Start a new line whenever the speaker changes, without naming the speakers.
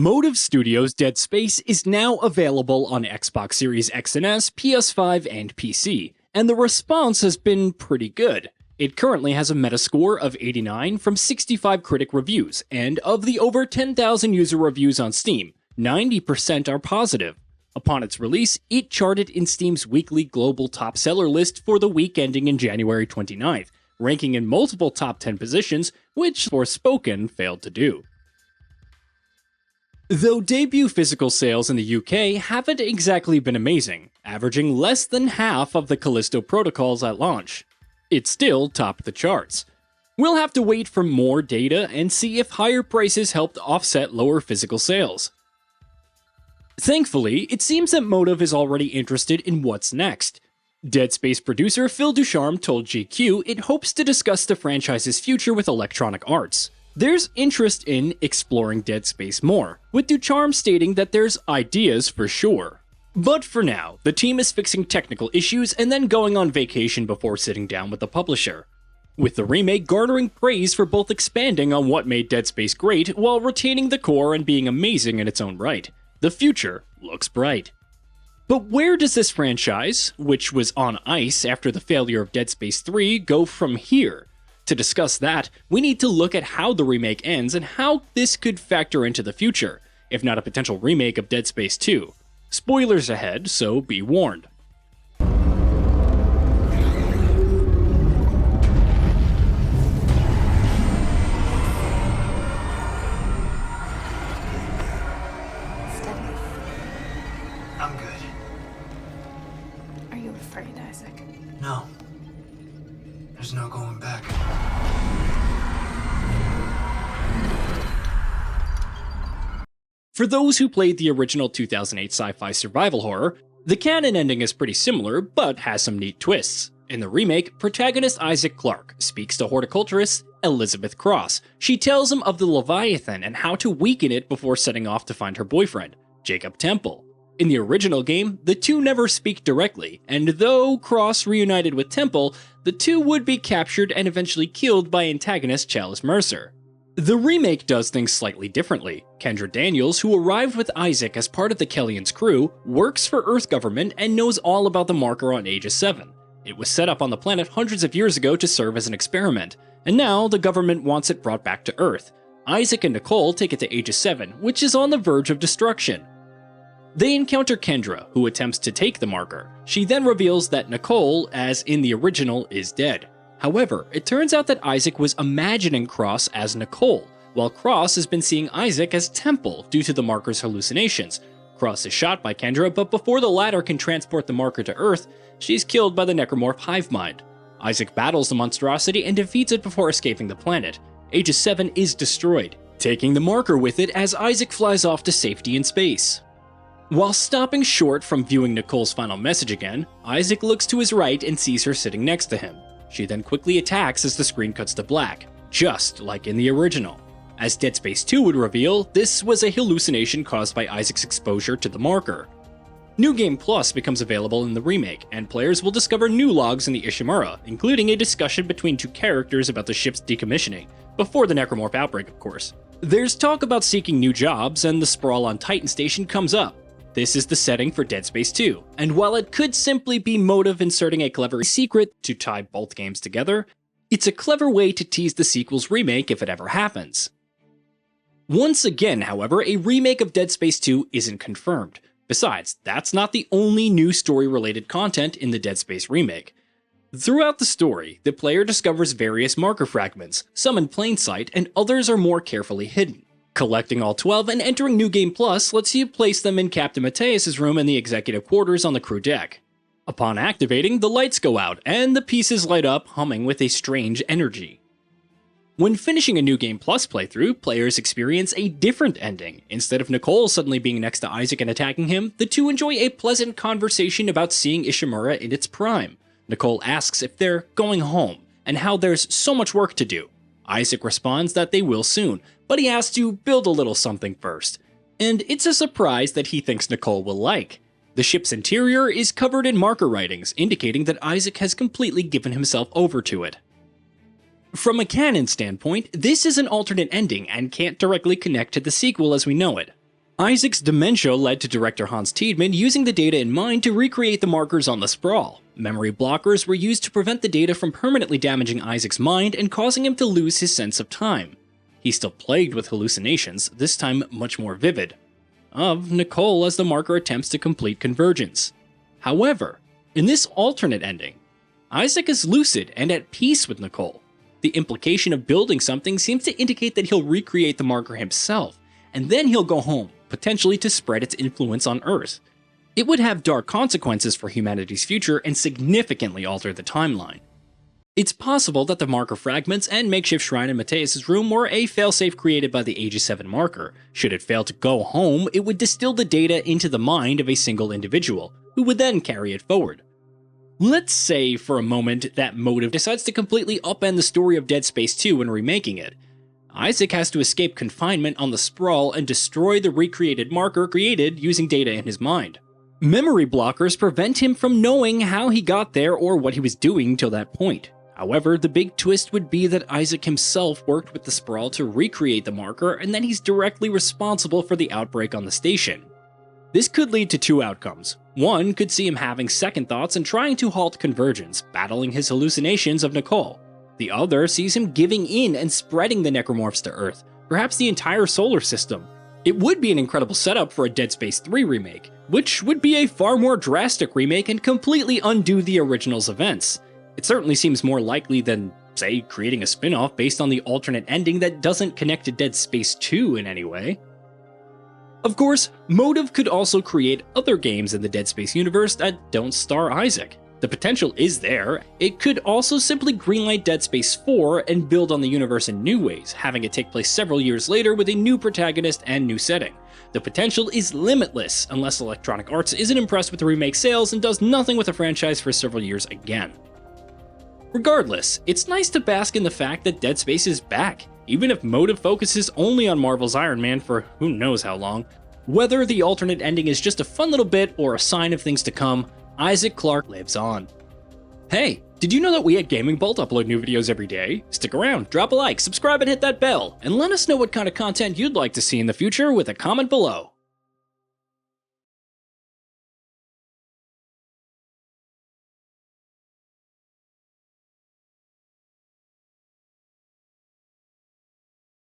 Motive Studios' Dead Space is now available on Xbox Series X and S, PS5, and PC, and the response has been pretty good. It currently has a Metascore of 89 from 65 critic reviews, and of the over 10,000 user reviews on Steam, 90% are positive. Upon its release, it charted in Steam's weekly global top seller list for the week ending in January 29th, ranking in multiple top 10 positions, which Forspoken failed to do. Though debut physical sales in the UK haven't exactly been amazing, averaging less than half of the Callisto Protocols at launch, it still topped the charts. We'll have to wait for more data and see if higher prices helped offset lower physical sales. Thankfully, it seems that Motive is already interested in what's next. Dead Space producer Phil Ducharme told GQ it hopes to discuss the franchise's future with Electronic Arts. There's interest in exploring Dead Space more, with Ducharme stating that there's ideas for sure. But for now, the team is fixing technical issues and then going on vacation before sitting down with the publisher. With the remake garnering praise for both expanding on what made Dead Space great while retaining the core and being amazing in its own right, the future looks bright. But where does this franchise, which was on ice after the failure of Dead Space 3, go from here? To discuss that, we need to look at how the remake ends and how this could factor into the future, if not a potential remake of Dead Space 2. Spoilers ahead, so be warned.
I'm good.
Are you afraid, Isaac?
No. There's no going back.
For those who played the original 2008 sci-fi survival horror, the canon ending is pretty similar, but has some neat twists. In the remake, protagonist Isaac Clarke speaks to horticulturist Elizabeth Cross. She tells him of the Leviathan and how to weaken it before setting off to find her boyfriend, Jacob Temple. In the original game, the two never speak directly, and though Cross reunited with Temple, the two would be captured and eventually killed by antagonist Chalice Mercer. The remake does things slightly differently. Kendra Daniels, who arrived with Isaac as part of the Kellyan's crew, works for Earth government and knows all about the marker on Aegis 7. It was set up on the planet hundreds of years ago to serve as an experiment, and now the government wants it brought back to Earth. Isaac and Nicole take it to Aegis 7, which is on the verge of destruction. They encounter Kendra, who attempts to take the marker. She then reveals that Nicole, as in the original, is dead. However, it turns out that Isaac was imagining Cross as Nicole, while Cross has been seeing Isaac as Temple due to the marker's hallucinations. Cross is shot by Kendra, but before the latter can transport the marker to Earth, she's killed by the Necromorph hive mind. Isaac battles the monstrosity and defeats it before escaping the planet. Aegis 7 is destroyed, taking the marker with it as Isaac flies off to safety in space. While stopping short from viewing Nicole's final message again, Isaac looks to his right and sees her sitting next to him. She then quickly attacks as the screen cuts to black, just like in the original. As Dead Space 2 would reveal, this was a hallucination caused by Isaac's exposure to the marker. New Game Plus becomes available in the remake, and players will discover new logs in the Ishimura, including a discussion between two characters about the ship's decommissioning, before the Necromorph outbreak of course. There's talk about seeking new jobs, and the Sprawl on Titan Station comes up. This is the setting for Dead Space 2, and while it could simply be Motive inserting a clever secret to tie both games together, it's a clever way to tease the sequel's remake if it ever happens. Once again, however, a remake of Dead Space 2 isn't confirmed. Besides, that's not the only new story-related content in the Dead Space remake. Throughout the story, the player discovers various marker fragments, some in plain sight and others are more carefully hidden. Collecting all 12 and entering New Game Plus lets you place them in Captain Mateus's room in the executive quarters on the crew deck. Upon activating, the lights go out, and the pieces light up, humming with a strange energy. When finishing a New Game Plus playthrough, players experience a different ending. Instead of Nicole suddenly being next to Isaac and attacking him, the two enjoy a pleasant conversation about seeing Ishimura in its prime. Nicole asks if they're going home, and how there's so much work to do. Isaac responds that they will soon, but he has to build a little something first. And it's a surprise that he thinks Nicole will like. The ship's interior is covered in marker writings, indicating that Isaac has completely given himself over to it. From a canon standpoint, this is an alternate ending and can't directly connect to the sequel as we know it. Isaac's dementia led to director Hans Tiedemann using the data in mind to recreate the markers on the Sprawl. Memory blockers were used to prevent the data from permanently damaging Isaac's mind and causing him to lose his sense of time. He's still plagued with hallucinations, this time much more vivid, of Nicole as the marker attempts to complete Convergence. However, in this alternate ending, Isaac is lucid and at peace with Nicole. The implication of building something seems to indicate that he'll recreate the marker himself, and then he'll go home, potentially to spread its influence on Earth. It would have dark consequences for humanity's future and significantly alter the timeline. It's possible that the marker fragments and makeshift shrine in Mateus' room were a failsafe created by the Aegis 7 marker. Should it fail to go home, it would distill the data into the mind of a single individual, who would then carry it forward. Let's say for a moment that Motive decides to completely upend the story of Dead Space 2 when remaking it. Isaac has to escape confinement on the Sprawl and destroy the recreated marker created using data in his mind. Memory blockers prevent him from knowing how he got there or what he was doing till that point. However, the big twist would be that Isaac himself worked with the Sprawl to recreate the marker, and then he's directly responsible for the outbreak on the station. This could lead to two outcomes. One could see him having second thoughts and trying to halt Convergence, battling his hallucinations of Nicole. The other sees him giving in and spreading the Necromorphs to Earth, perhaps the entire solar system. It would be an incredible setup for a Dead Space 3 remake, which would be a far more drastic remake and completely undo the original's events. It certainly seems more likely than, say, creating a spin-off based on the alternate ending that doesn't connect to Dead Space 2 in any way. Of course, Motive could also create other games in the Dead Space universe that don't star Isaac. The potential is there. It could also simply greenlight Dead Space 4 and build on the universe in new ways, having it take place several years later with a new protagonist and new setting. The potential is limitless, unless Electronic Arts isn't impressed with the remake sales and does nothing with the franchise for several years again. Regardless, it's nice to bask in the fact that Dead Space is back, even if Motive focuses only on Marvel's Iron Man for who knows how long. Whether the alternate ending is just a fun little bit or a sign of things to come, Isaac Clarke lives on. Hey, did you know that we at Gaming Bolt upload new videos every day? Stick around, drop a like, subscribe and hit that bell, and let us know what kind of content you'd like to see in the future with a comment below.